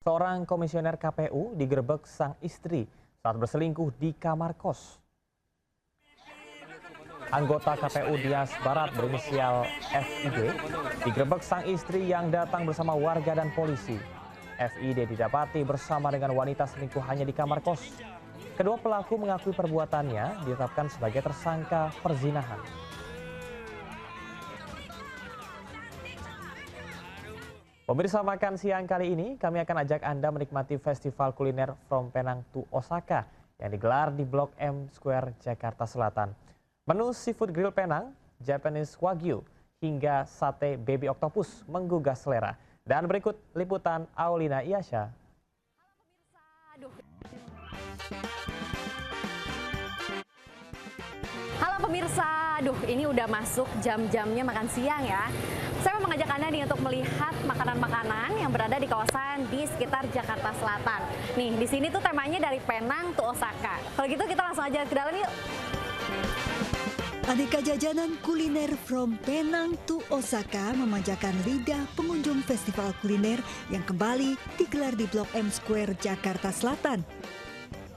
Seorang komisioner KPU digerebek sang istri saat berselingkuh di kamar kos. Anggota KPU Nias Barat berinisial FID digerebek sang istri yang datang bersama warga dan polisi. FID didapati bersama dengan wanita selingkuhannya di kamar kos. Kedua pelaku mengakui perbuatannya ditetapkan sebagai tersangka perzinahan. Pemirsa, makan siang kali ini kami akan ajak Anda menikmati festival kuliner From Penang to Osaka yang digelar di Blok M Square, Jakarta Selatan. Menu seafood grill Penang, Japanese Wagyu, hingga sate baby octopus menggugah selera. Dan berikut liputan Aulina Iyasha. Halo pemirsa, ini udah masuk jam-jamnya makan siang ya. Saya mau mengajak Anda nih untuk melihat makanan-makanan yang berada di kawasan di sekitar Jakarta Selatan. Nih, di sini tuh temanya dari Penang to Osaka. Kalau gitu kita langsung aja ke dalam yuk. Aneka jajanan kuliner From Penang to Osaka memanjakan lidah pengunjung festival kuliner yang kembali digelar di Blok M Square, Jakarta Selatan.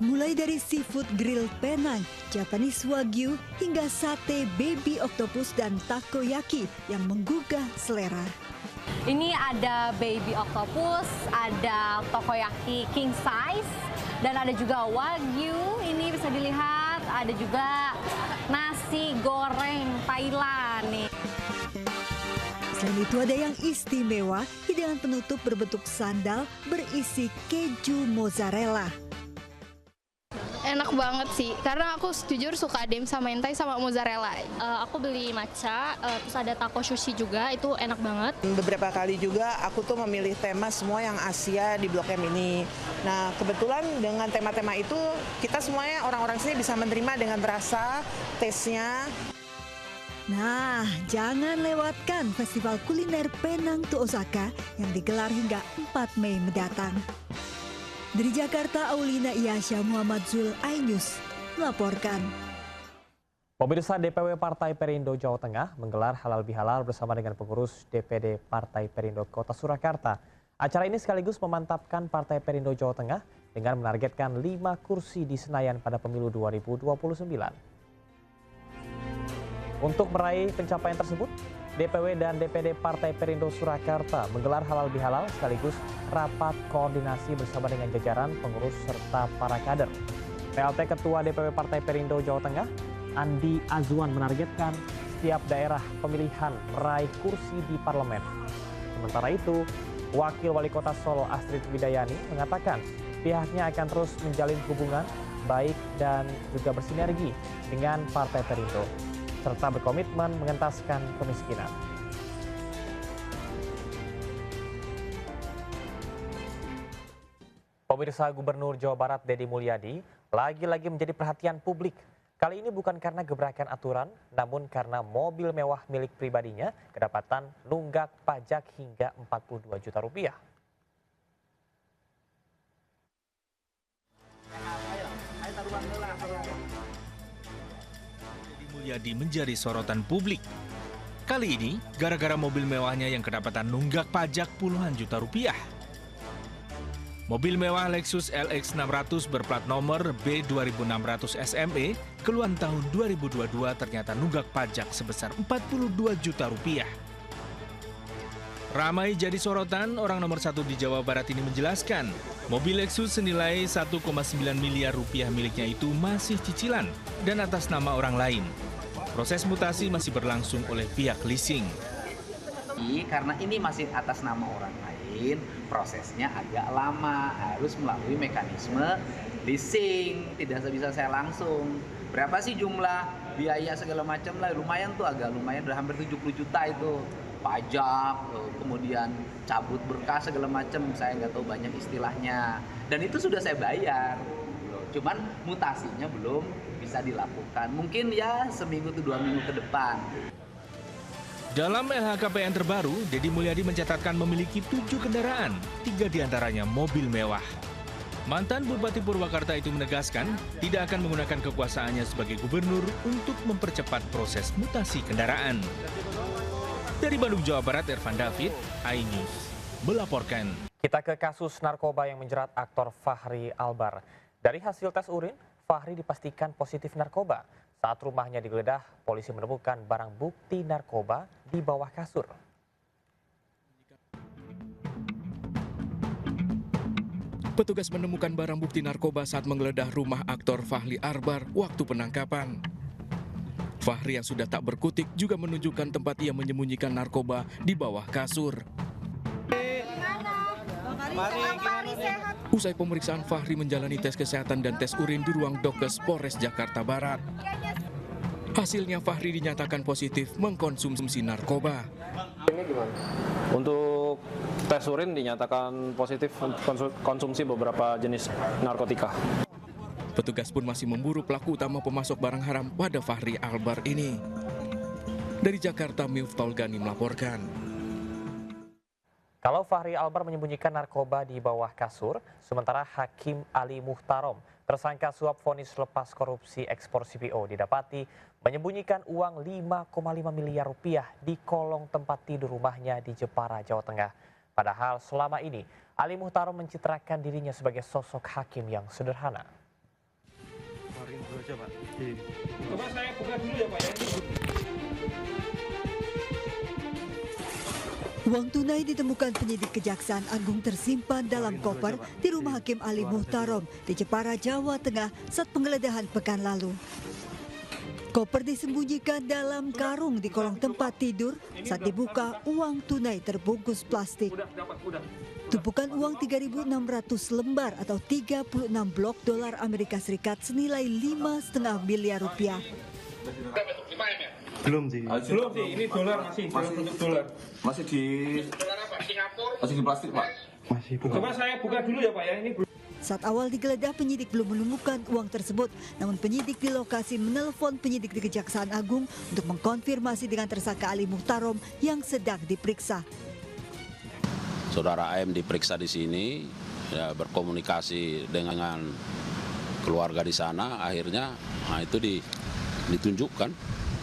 Mulai dari seafood grill Penang, Japanese Wagyu, hingga sate baby octopus dan takoyaki yang menggugah selera. Ini ada baby octopus, ada takoyaki king size, dan ada juga Wagyu. Ini bisa dilihat, ada juga nasi goreng Thailand nih. Selain itu ada yang istimewa, hidangan penutup berbentuk sandal berisi keju mozzarella. Enak banget sih, karena aku jujur suka dimsum mentai sama mozzarella. Aku beli matcha, terus ada taco sushi juga, itu enak banget. Beberapa kali juga aku tuh memilih tema semua yang Asia di Blok M ini. Nah, kebetulan dengan tema-tema itu kita semuanya orang-orang sini bisa menerima dengan rasa, taste-nya. Nah, jangan lewatkan festival kuliner Penang to Osaka yang digelar hingga 4 Mei mendatang. Dari Jakarta, Aulina Iyasha, Muhammad Zul, iNews melaporkan. Pemirsa, DPW Partai Perindo Jawa Tengah menggelar halal bihalal bersama dengan pengurus DPD Partai Perindo Kota Surakarta. Acara ini sekaligus memantapkan Partai Perindo Jawa Tengah dengan menargetkan 5 kursi di Senayan pada pemilu 2029. Untuk meraih pencapaian tersebut, DPW dan DPD Partai Perindo Surakarta menggelar halal bihalal sekaligus rapat koordinasi bersama dengan jajaran pengurus serta para kader. PLT Ketua DPW Partai Perindo Jawa Tengah, Andi Azwan, menargetkan setiap daerah pemilihan meraih kursi di parlemen. Sementara itu, Wakil Wali Kota Solo Astrid Widayani mengatakan pihaknya akan terus menjalin hubungan baik dan juga bersinergi dengan Partai Perindo, serta berkomitmen mengentaskan kemiskinan. Pemirsa, Gubernur Jawa Barat Deddy Mulyadi lagi-lagi menjadi perhatian publik. Kali ini bukan karena gebrakan aturan, namun karena mobil mewah milik pribadinya kedapatan nunggak pajak hingga 42 juta rupiah. Mulyadi menjadi sorotan publik. Kali ini, gara-gara mobil mewahnya yang kedapatan nunggak pajak puluhan juta rupiah. Mobil mewah Lexus LX 600 berplat nomor B2600 SME keluaran tahun 2022 ternyata nunggak pajak sebesar 42 juta rupiah. Ramai jadi sorotan, orang nomor 1 di Jawa Barat ini menjelaskan, mobil Lexus senilai 1,9 miliar rupiah miliknya itu masih cicilan dan atas nama orang lain. Proses mutasi masih berlangsung oleh pihak leasing. Karena ini masih atas nama orang lain, prosesnya agak lama, harus melalui mekanisme leasing, tidak bisa saya langsung. Berapa sih jumlah biaya segala macam lah, lumayan tuh, agak lumayan, udah hampir 70 juta itu. Pajak, kemudian cabut berkas segala macam, saya nggak tahu banyak istilahnya. Dan itu sudah saya bayar, cuman mutasinya belum bisa dilakukan. Mungkin ya seminggu atau 2 minggu ke depan. Dalam LHKPN terbaru, Deddy Mulyadi mencatatkan memiliki 7 kendaraan, 3 diantaranya mobil mewah. Mantan Bupati Purwakarta itu menegaskan tidak akan menggunakan kekuasaannya sebagai gubernur untuk mempercepat proses mutasi kendaraan. Dari Bandung, Jawa Barat, Irfan David, iNews melaporkan. Kita ke kasus narkoba yang menjerat aktor Fachri Albar. Dari hasil tes urin, Fachri dipastikan positif narkoba. Saat rumahnya digeledah, polisi menemukan barang bukti narkoba di bawah kasur. Petugas menemukan barang bukti narkoba saat menggeledah rumah aktor Fachri Albar waktu penangkapan. Fachri yang sudah tak berkutik juga menunjukkan tempat ia menyembunyikan narkoba di bawah kasur. Usai pemeriksaan, Fachri menjalani tes kesehatan dan tes urin di ruang Dokes Polres Jakarta Barat. Hasilnya Fachri dinyatakan positif mengkonsumsi narkoba. Ini gimana? Untuk tes urin dinyatakan positif konsumsi beberapa jenis narkotika. Petugas pun masih memburu pelaku utama pemasok barang haram pada Fachri Albar ini. Dari Jakarta, Miftol Gani melaporkan. Kalau Fachri Albar menyembunyikan narkoba di bawah kasur, sementara Hakim Ali Muhtarom, tersangka suap vonis lepas korupsi ekspor CPO, didapati menyembunyikan uang 5,5 miliar rupiah di kolong tempat tidur rumahnya di Jepara, Jawa Tengah. Padahal selama ini, Ali Muhtarom mencitrakan dirinya sebagai sosok hakim yang sederhana. Coba saya buka dulu ya Pak ya. Uang tunai ditemukan penyidik Kejaksaan Agung tersimpan dalam koper di rumah Hakim Ali Muhtarom di Jepara, Jawa Tengah saat penggeledahan pekan lalu. Koper disembunyikan dalam karung di kolong tempat tidur. Saat dibuka, uang tunai terbungkus plastik. Tumpukan uang 3.600 lembar atau 36 blok dolar Amerika Serikat senilai 5,5 miliar rupiah. Belum sih, ini dolar masih bentuk dolar. Masih di dolar apa? Singapura? Masih di plastik, Pak. Masih buka. Coba saya buka dulu ya Pak ya, ini belum. Saat awal digeledah, penyidik belum menemukan uang tersebut. Namun penyidik di lokasi menelpon penyidik di Kejaksaan Agung untuk mengkonfirmasi dengan tersangka Ali Muhtarom yang sedang diperiksa. Saudara AM diperiksa di sini, ya, berkomunikasi dengan keluarga di sana, akhirnya itu ditunjukkan,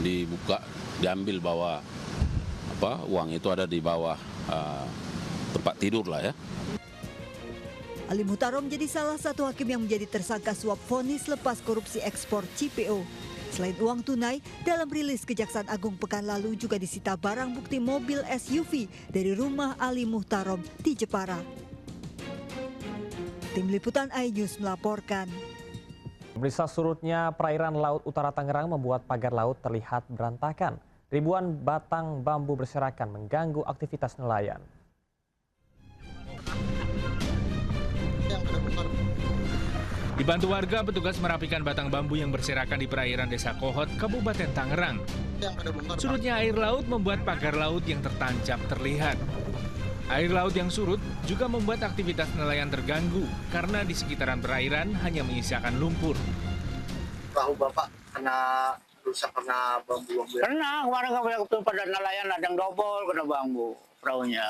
dibuka, diambil bahwa uang itu ada di bawah tempat tidur lah ya. Ali Muhtarom jadi salah satu hakim yang menjadi tersangka suap vonis lepas korupsi ekspor CPO. Selain uang tunai, dalam rilis Kejaksaan Agung pekan lalu juga disita barang bukti mobil SUV dari rumah Ali Muhtarom di Jepara. Tim Liputan iNews melaporkan. Pemirsa, surutnya perairan Laut Utara Tangerang membuat pagar laut terlihat berantakan. Ribuan batang bambu berserakan mengganggu aktivitas nelayan. Dibantu warga, petugas merapikan batang bambu yang berserakan di perairan Desa Kohot, Kabupaten Tangerang. Surutnya air laut membuat pagar laut yang tertancap terlihat. Air laut yang surut juga membuat aktivitas nelayan terganggu karena di sekitaran perairan hanya menyisakan lumpur. Perahu Bapak kena rusak karena bambu-bambu? Kena, kemarin waktu pada nelayan ada yang dobol kena bambu perahunya.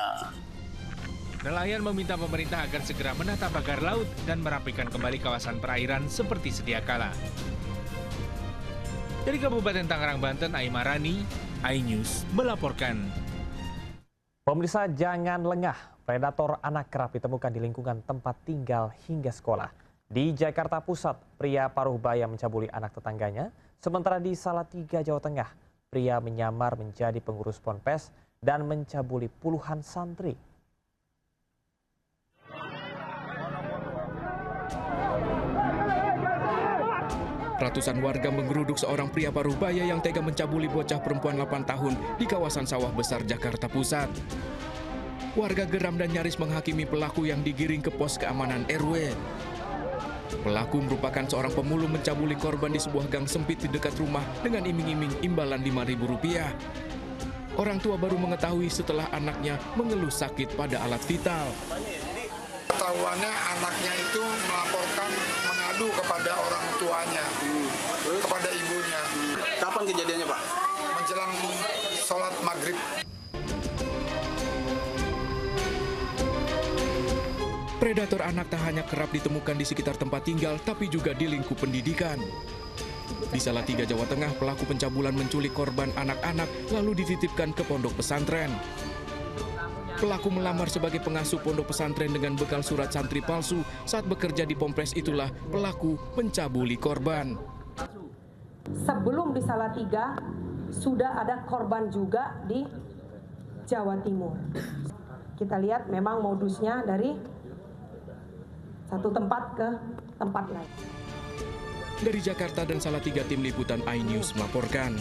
Nelayan meminta pemerintah agar segera menata pagar laut dan merapikan kembali kawasan perairan seperti sedia kala. Dari Kabupaten Tangerang, Banten, Aimarani, iNews melaporkan. Pemirsa, jangan lengah. Predator anak kerap ditemukan di lingkungan tempat tinggal hingga sekolah. Di Jakarta Pusat, pria paruh baya mencabuli anak tetangganya. Sementara di Salatiga, Jawa Tengah, pria menyamar menjadi pengurus ponpes dan mencabuli puluhan santri. Ratusan warga menggeruduk seorang pria paruh baya yang tega mencabuli bocah perempuan 8 tahun di kawasan Sawah Besar, Jakarta Pusat. Warga geram dan nyaris menghakimi pelaku yang digiring ke pos keamanan RW. Pelaku merupakan seorang pemulung mencabuli korban di sebuah gang sempit di dekat rumah dengan iming-iming imbalan Rp5.000. Orang tua baru mengetahui setelah anaknya mengeluh sakit pada alat vital. Ketahuannya anaknya itu melaporkan mengadu kepada orang tuanya, kepada ibunya. Kapan kejadiannya Pak? Menjelang sholat maghrib. Predator anak tak hanya kerap ditemukan di sekitar tempat tinggal, tapi juga di lingkup pendidikan. Di Salatiga, Jawa Tengah, pelaku pencabulan menculik korban anak-anak lalu dititipkan ke pondok pesantren. Pelaku melamar sebagai pengasuh pondok pesantren dengan bekal surat santri palsu. Saat bekerja di Polres itulah pelaku mencabuli korban. Sebelum di Salatiga, sudah ada korban juga di Jawa Timur. Kita lihat memang modusnya dari satu tempat ke tempat lain. Dari Jakarta dan Salatiga, tim liputan iNews melaporkan.